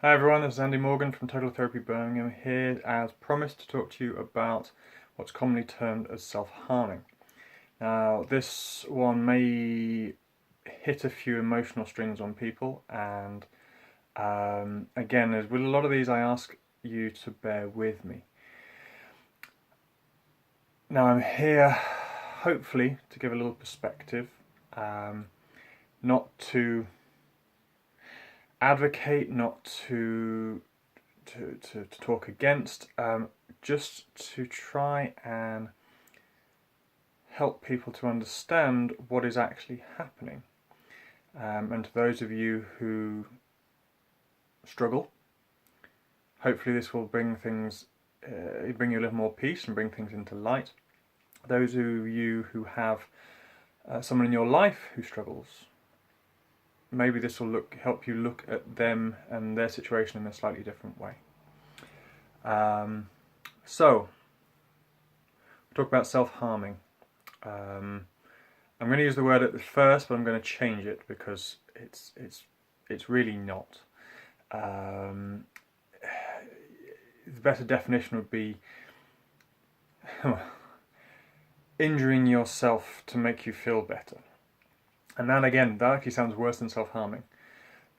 Hi everyone, this is Andy Morgan from Total Therapy Birmingham, here as promised to talk to you about what's commonly termed as self-harming. Now this one may hit a few emotional strings on people, and again, as with a lot of these, I ask you to bear with me. Now I'm here hopefully to give a little perspective, not to advocate, not to talk against, just to try and help people to understand what is actually happening. And to those of you who struggle, hopefully this will bring things, bring you a little more peace and bring things into light. Those of you who have someone in your life who struggles, maybe this will help you look at them and their situation in a slightly different way. So, talk about self-harming. I'm going to use the word at first, but I'm going to change it because it's really not. The better definition would be injuring yourself to make you feel better. And that again, that actually sounds worse than self-harming.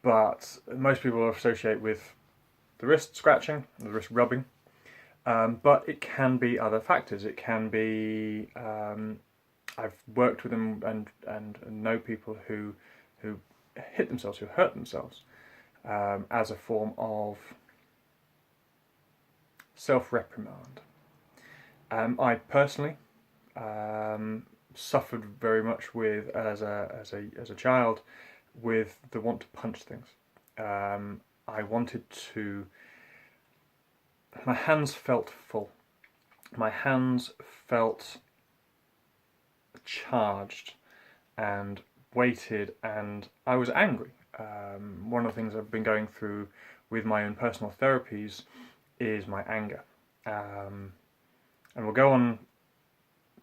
But most people associate with the wrist scratching, the wrist rubbing. But it can be other factors. It can be, I've worked with them and know people who hit themselves, who hurt themselves, as a form of self-reprimand. I personally suffered very much with, as a child, with the want to punch things. I wanted to. My hands felt full. My hands felt charged and weighted, and I was angry. One of the things I've been going through with my own personal therapies is my anger. And we'll go on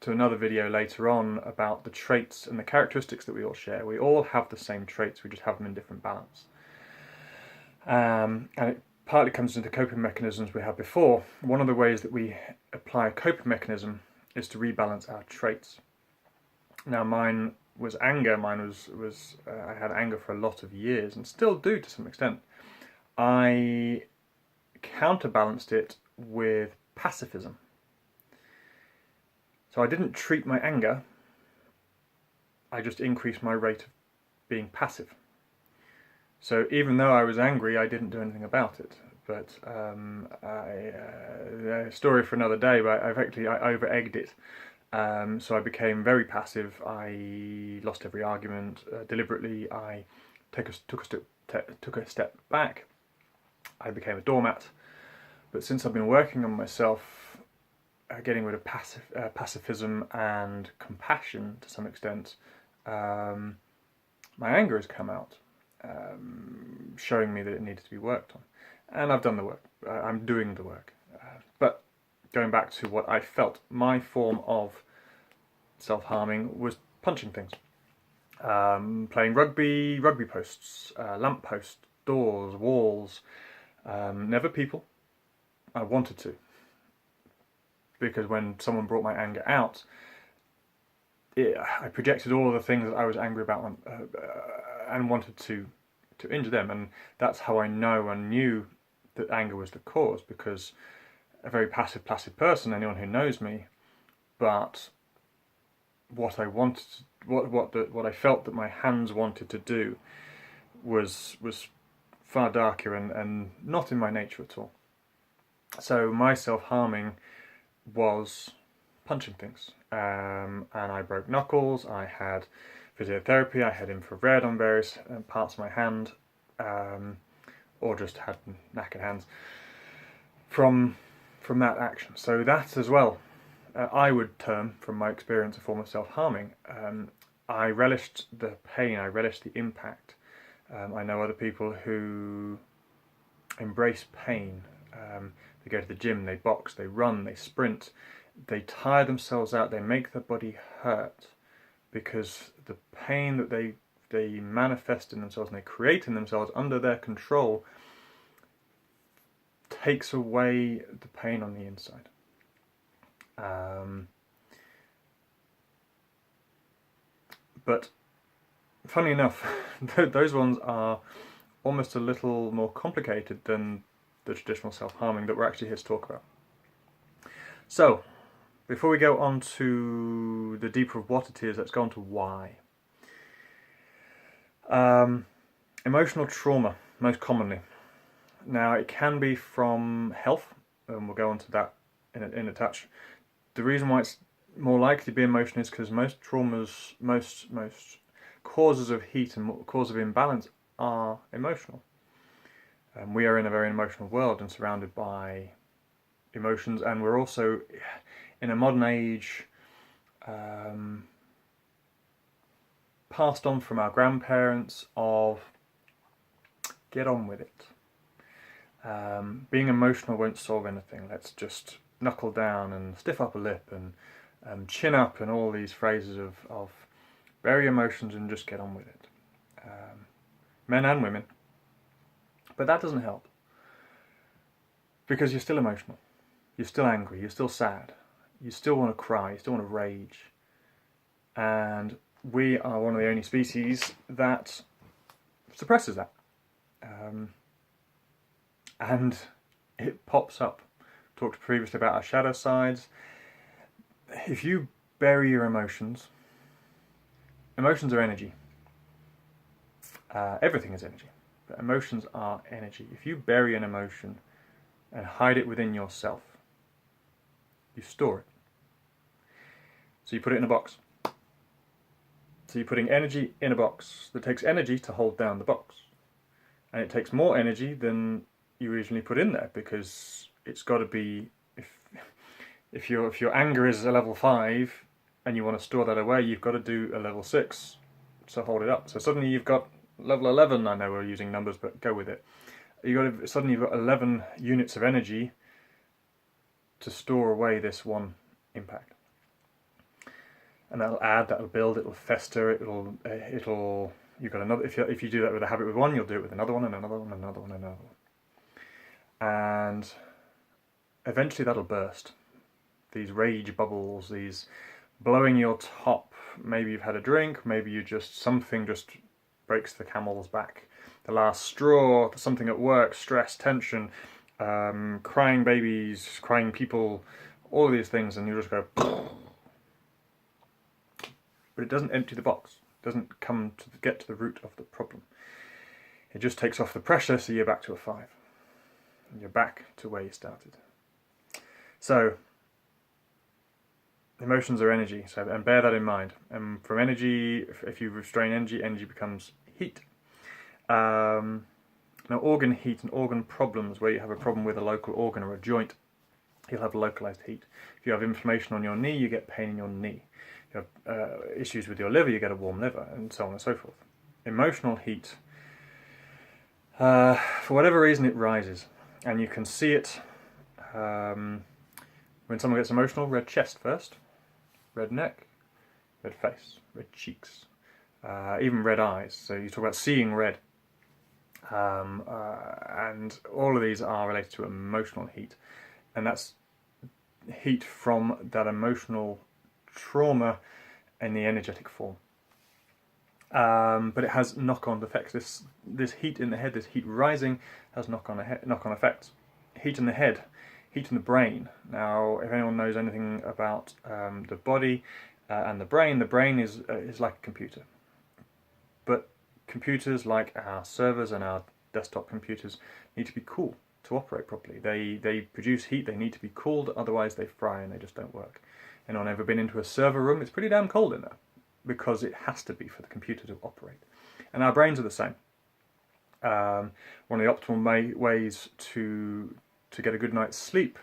to another video later on about the traits and the characteristics that we all share. We all have the same traits, we just have them in different balance. And it partly comes into the coping mechanisms we had before. One of the ways that we apply a coping mechanism is to rebalance our traits. Now mine was anger. I had anger for a lot of years and still do to some extent. I counterbalanced it with pacifism. So I didn't treat my anger, I just increased my rate of being passive. So even though I was angry, I didn't do anything about it. But a story for another day, but I over-egged it. So I became very passive. I lost every argument deliberately. I took a step back. I became a doormat. But since I've been working on myself, getting rid of pacifism and compassion to some extent, my anger has come out, showing me that it needed to be worked on. And I've done the work. I'm doing the work. But going back to what I felt, my form of self-harming was punching things. Playing rugby posts, lamp posts, doors, walls, never people. I wanted to. Because when someone brought my anger out, I projected all of the things that I was angry about and wanted to injure them. And that's how I know and knew that anger was the cause, because a very passive, placid person, anyone who knows me, but what I wanted, what I felt that my hands wanted to do was far darker and not in my nature at all. So my self-harming was punching things, and I broke knuckles. I had physiotherapy. I had infrared on various parts of my hand, or just had knackered hands from that action. So that as well, I would term, from my experience, a form of self-harming. I relished the pain. I relished the impact. I know other people who embrace pain. They go to the gym, they box, they run, they sprint, they tire themselves out, they make their body hurt because the pain that they manifest in themselves and they create in themselves under their control takes away the pain on the inside. But funny enough, those ones are almost a little more complicated than the traditional self-harming that we're actually here to talk about. So, before we go on to the deeper of what it is, let's go on to why. Emotional trauma, most commonly. Now, it can be from health, and we'll go on to that in a touch. The reason why it's more likely to be emotional is because most traumas, most causes of heat and causes of imbalance are emotional. We are in a very emotional world and surrounded by emotions, and we're also in a modern age passed on from our grandparents of get on with it. Being emotional won't solve anything. Let's just knuckle down and stiff up a lip and chin up and all these phrases of bury emotions and just get on with it. Men and women. But that doesn't help. Because you're still emotional. You're still angry. You're still sad. You still want to cry. You still want to rage. And we are one of the only species that suppresses that. And it pops up. Talked previously about our shadow sides. If you bury your emotions, emotions are energy. Everything is energy, but emotions are energy. If you bury an emotion and hide it within yourself, you store it. So you put it in a box. So you're putting energy in a box that takes energy to hold down the box. And it takes more energy than you originally put in there, because it's got to be, if your anger is a level 5 and you want to store that away, you've got to do a level 6 to hold it up. So suddenly you've got level 11, I know we're using numbers, but go with it. Suddenly you've got 11 units of energy to store away this one impact. And that'll add, that'll build, it'll fester, it'll you've got another, if you do that with a habit with one, you'll do it with another one and another one and another one and another one. And eventually that'll burst. These rage bubbles, these blowing your top. Maybe you've had a drink, maybe something just breaks the camel's back. The last straw, something at work, stress, tension, crying babies, crying people, all of these things, and you just go. But it doesn't empty the box. It doesn't get to the root of the problem. It just takes off the pressure, so you're back to a 5. And you're back to where you started. So, emotions are energy, and bear that in mind. And from energy, if you restrain energy, energy becomes heat. Now, organ heat and organ problems, where you have a problem with a local organ or a joint, you'll have localized heat. If you have inflammation on your knee, you get pain in your knee. If you have issues with your liver, you get a warm liver, and so on and so forth. Emotional heat, for whatever reason, it rises, and you can see it when someone gets emotional. Red chest first, red neck, red face, red cheeks, even red eyes. So you talk about seeing red. And all of these are related to emotional heat, and that's heat from that emotional trauma in the energetic form. But it has knock-on effects. This heat in the head, this heat rising, has knock-on effects. Heat in the head, heat in the brain. Now, if anyone knows anything about the body and the brain is like a computer. But computers, like our servers and our desktop computers, need to be cool to operate properly. They produce heat, they need to be cooled, otherwise they fry and they just don't work. Anyone ever been into a server room? It's pretty damn cold in there, because it has to be for the computer to operate. And our brains are the same. One of the optimal ways to get a good night's sleep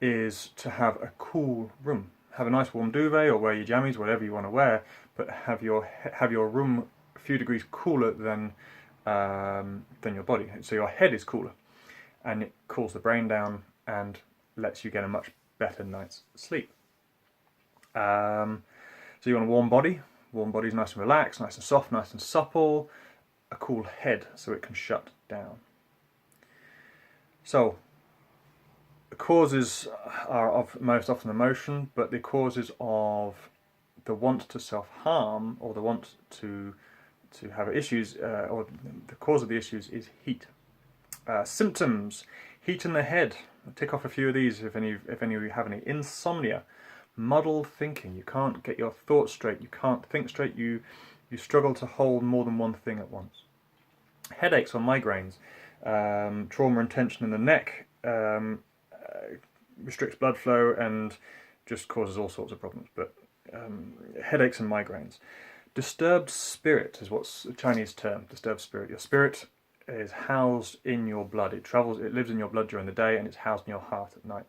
is to have a cool room. Have a nice warm duvet, or wear your jammies, whatever you want to wear, but have your room a few degrees cooler than your body. So your head is cooler, and it cools the brain down and lets you get a much better night's sleep. So you want a warm body. Warm body's nice and relaxed, nice and soft, nice and supple. A cool head, so it can shut down. So the causes are of most often emotion, but the causes of the want to self-harm or the want to have issues, or the cause of the issues is heat. Symptoms: heat in the head. I'll tick off a few of these if any of you have any. Insomnia, muddled thinking. You can't get your thoughts straight. You can't think straight. You struggle to hold more than one thing at once. Headaches or migraines. Trauma and tension in the neck restricts blood flow and just causes all sorts of problems. But headaches and migraines. Disturbed spirit is what's a Chinese term. Disturbed spirit. Your spirit is housed in your blood. It lives in your blood during the day, and it's housed in your heart at night.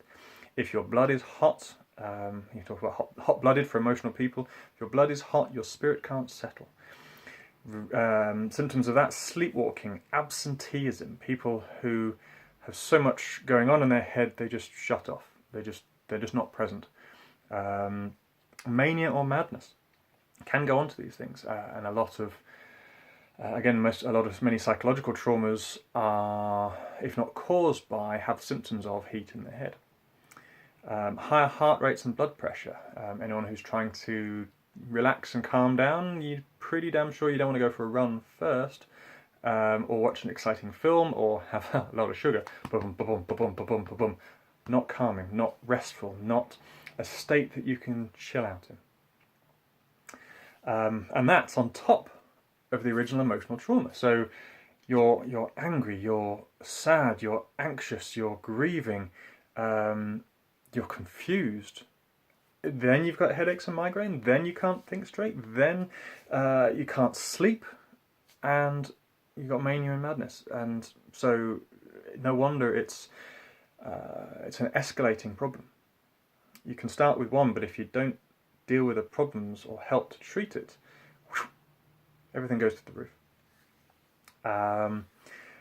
If your blood is hot, you talk about hot-blooded for emotional people. If your blood is hot, your spirit can't settle. Symptoms of that: sleepwalking, absenteeism. People who have so much going on in their head, they just shut off. They're just not present. Mania or madness can go on to these things, and a lot of many psychological traumas are, if not caused by, have symptoms of heat in the head. Higher heart rates and blood pressure. Anyone who's trying to relax and calm down, you're pretty damn sure you don't want to go for a run first, or watch an exciting film, or have a lot of sugar. Ba-bum, ba-bum, ba-bum, ba-bum, ba-bum. Not calming, not restful, not a state that you can chill out in. And that's on top of the original emotional trauma. So you're angry, you're sad, you're anxious, you're grieving, you're confused. Then you've got headaches and migraine. Then you can't think straight. Then you can't sleep, and you've got mania and madness. And so no wonder it's an escalating problem. You can start with one, but if you don't deal with the problems or help to treat it, everything goes to the roof.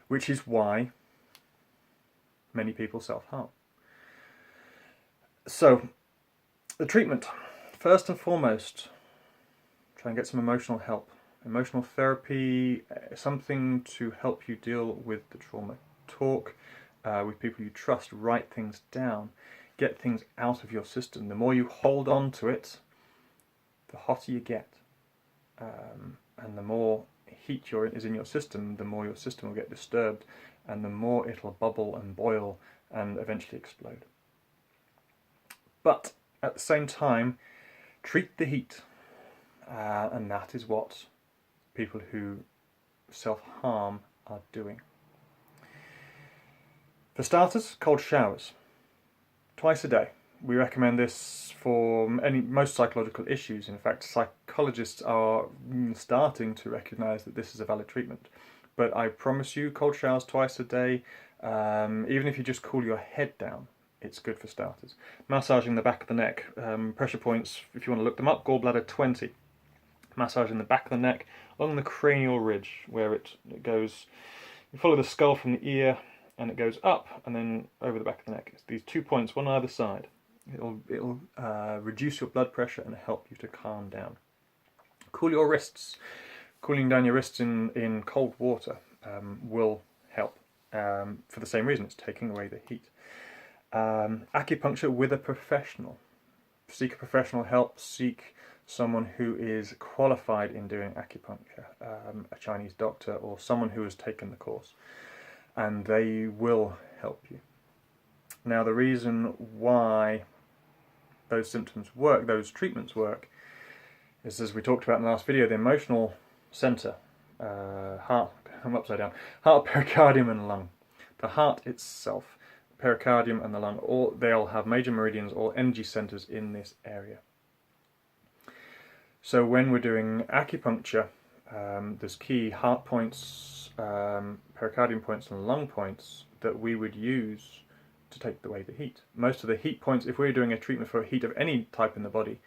Which is why many people self-harm. So, the treatment. First and foremost, try and get some emotional help. Emotional therapy, something to help you deal with the trauma. Talk with people you trust, write things down, get things out of your system. The more you hold on to it, the hotter you get. And the more heat is in your system, the more your system will get disturbed, and the more it'll bubble and boil and eventually explode. But at the same time, treat the heat, and that is what people who self-harm are doing. For starters, cold showers, twice a day. We recommend this for most psychological issues. In fact, psychologists are starting to recognise that this is a valid treatment. But I promise you, cold showers twice a day, even if you just cool your head down, it's good for starters. Massaging the back of the neck. Pressure points, if you want to look them up, gallbladder 20. Massaging the back of the neck along the cranial ridge, where it goes. You follow the skull from the ear, and it goes up and then over the back of the neck. It's these 2 points, one on either side. It'll reduce your blood pressure and help you to calm down. Cool your wrists. Cooling down your wrists in cold water will help for the same reason. It's taking away the heat. Acupuncture with a professional. Seek a professional help. Seek someone who is qualified in doing acupuncture, a Chinese doctor or someone who has taken the course, and they will help you. Now, the reason why those treatments work, is, as we talked about in the last video, the emotional centre, heart, I'm upside down, heart, pericardium and lung. The heart itself, pericardium and the lung, they all have major meridians or energy centres in this area. So when we're doing acupuncture, there's key heart points, pericardium points and lung points that we would use to take away the heat. Most of the heat points, if we're doing a treatment for heat of any type in the body,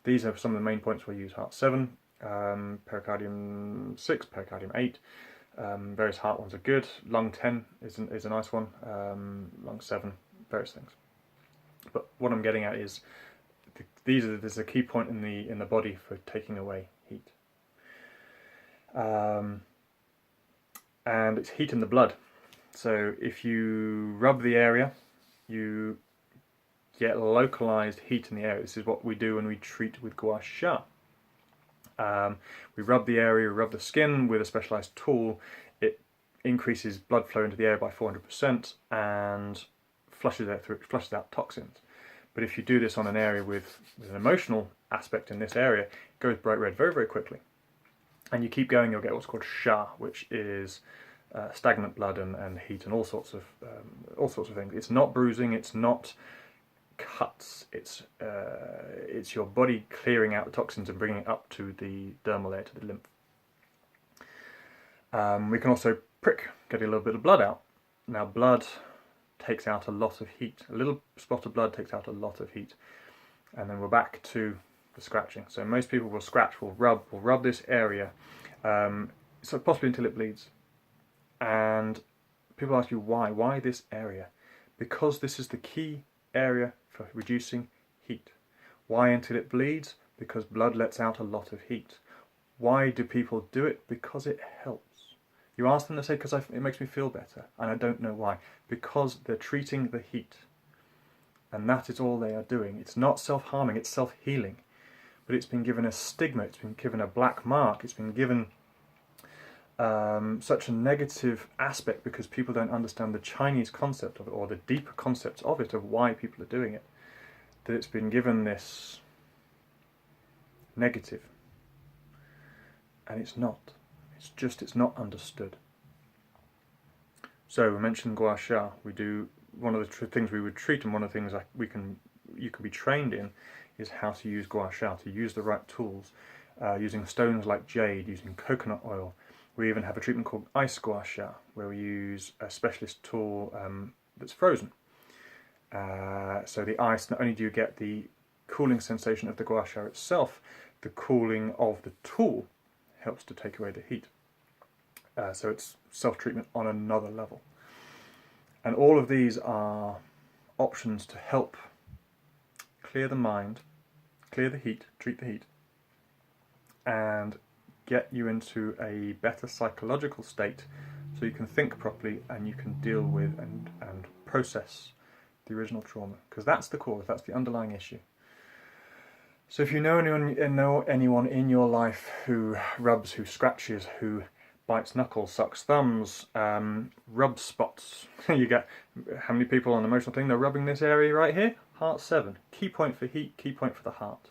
these are some of the main points we use. Heart 7, pericardium 6, pericardium 8, various heart ones are good. Lung 10 is a nice one, lung 7, various things. But what I'm getting at is there's a key point in the body for taking away heat. And it's heat in the blood. So if you rub the area, you get localized heat in the area. This is what we do when we treat with gua sha. We rub the area, we rub the skin with a specialized tool. It increases blood flow into the area by 400% and flushes out toxins. But if you do this on an area with an emotional aspect in this area, it goes bright red very, very quickly. And you keep going, you'll get what's called sha, which is stagnant blood and heat and all sorts of things. It's not bruising, it's not cuts, it's your body clearing out the toxins and bringing it up to the dermal layer, to the lymph. We can also prick, get a little bit of blood out. Now blood takes out a lot of heat. A little spot of blood takes out a lot of heat. And then we're back to the scratching. So most people will scratch, will rub this area, so possibly until it bleeds. And people ask you why? Why this area? Because this is the key area for reducing heat. Why until it bleeds? Because blood lets out a lot of heat. Why do people do it? Because it helps. You ask them, they say, because it makes me feel better. And I don't know why. Because they're treating the heat. And that is all they are doing. It's not self-harming, it's self-healing. But it's been given a stigma, it's been given a black mark, it's been given such a negative aspect because people don't understand the Chinese concept of it, or the deeper concepts of it, of why people are doing it, that it's been given this negative. And it's not. It's not understood. So we mentioned gua sha. We do one of the things we would treat, and one of the things you can be trained in, is how to use gua sha, to use the right tools, using stones like jade, using coconut oil. We even have a treatment called ice gua sha, where we use a specialist tool that's frozen. So the ice, not only do you get the cooling sensation of the gua sha itself, the cooling of the tool helps to take away the heat. So it's self-treatment on another level. And all of these are options to help clear the mind, clear the heat, treat the heat, and get you into a better psychological state so you can think properly and you can deal with and process the original trauma. Because that's the cause, that's the underlying issue. So if you know anyone in your life who rubs, who scratches, who bites knuckles, sucks thumbs, rubs spots, you get how many people on the emotional thing, they're rubbing this area right here, heart 7, key point for heat, key point for the heart.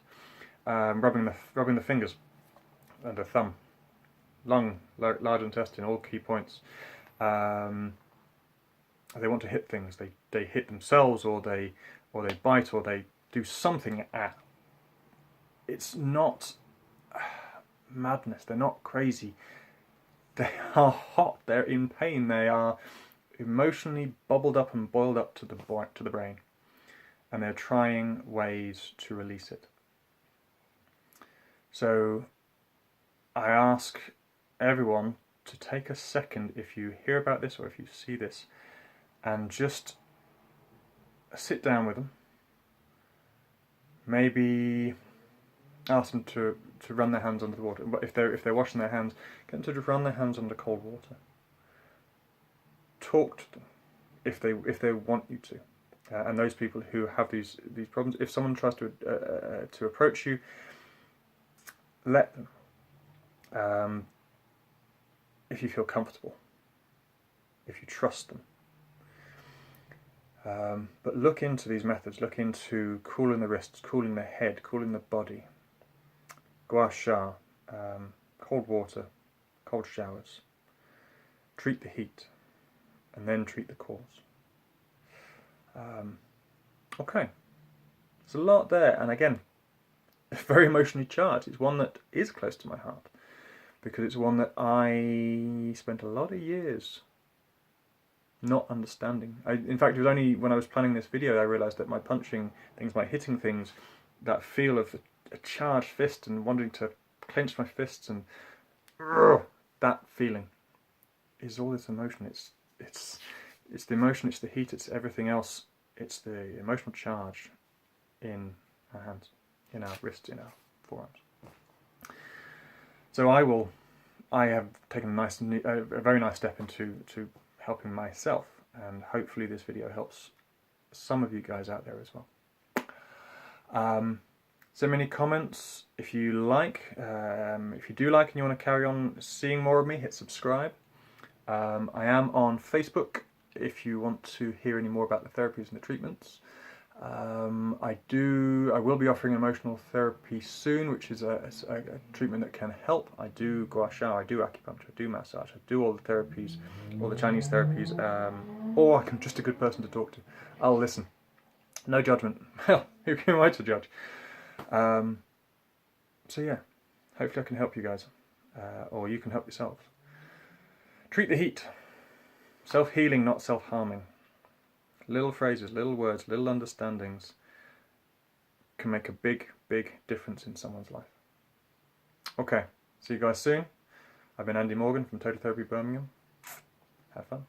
Rubbing the fingers and the thumb, lung, large intestine, all key points. They want to hit things, they hit themselves, or they bite, or they do something at. It's not madness, they're not crazy. They are hot, they're in pain, they are emotionally bubbled up and boiled up to the brain. And they're trying ways to release it. So I ask everyone to take a second, if you hear about this or if you see this, and just sit down with them. Maybe ask them to run their hands under the water. But if they're washing their hands, get them to just run their hands under cold water. Talk to them if they want you to. And those people who have these problems, if someone tries to approach you, let them. If you feel comfortable, if you trust them. But look into these methods. Look into cooling the wrists, cooling the head, cooling the body. Gua sha, cold water, cold showers. Treat the heat, and then treat the cause. Okay, there's a lot there, and again, it's very emotionally charged. It's one that is close to my heart, because it's one that I spent a lot of years not understanding. In fact, it was only when I was planning this video I realised that my punching things, my hitting things, that feel of a charged fist and wanting to clench my fists, and that feeling is all this emotion. It's the emotion, it's the heat, it's everything else. It's the emotional charge in our hands, in our wrists, in our forearms. So I have taken a very nice step into helping myself, and hopefully this video helps some of you guys out there as well. Send me any comments if you like. If you do like and you want to carry on seeing more of me, hit subscribe. I am on Facebook if you want to hear any more about the therapies and the treatments. I will be offering emotional therapy soon, which is a treatment that can help. I do gua sha, I do acupuncture, I do massage, I do all the therapies, all the Chinese therapies, or I'm just a good person to talk to. I'll listen. No judgment. Hell, who am I to judge? So yeah, hopefully I can help you guys, or you can help yourselves. Treat the heat. Self-healing, not self-harming. Little phrases, little words, little understandings can make a big, big difference in someone's life. Okay, see you guys soon. I've been Andy Morgan from Total Therapy Birmingham. Have fun.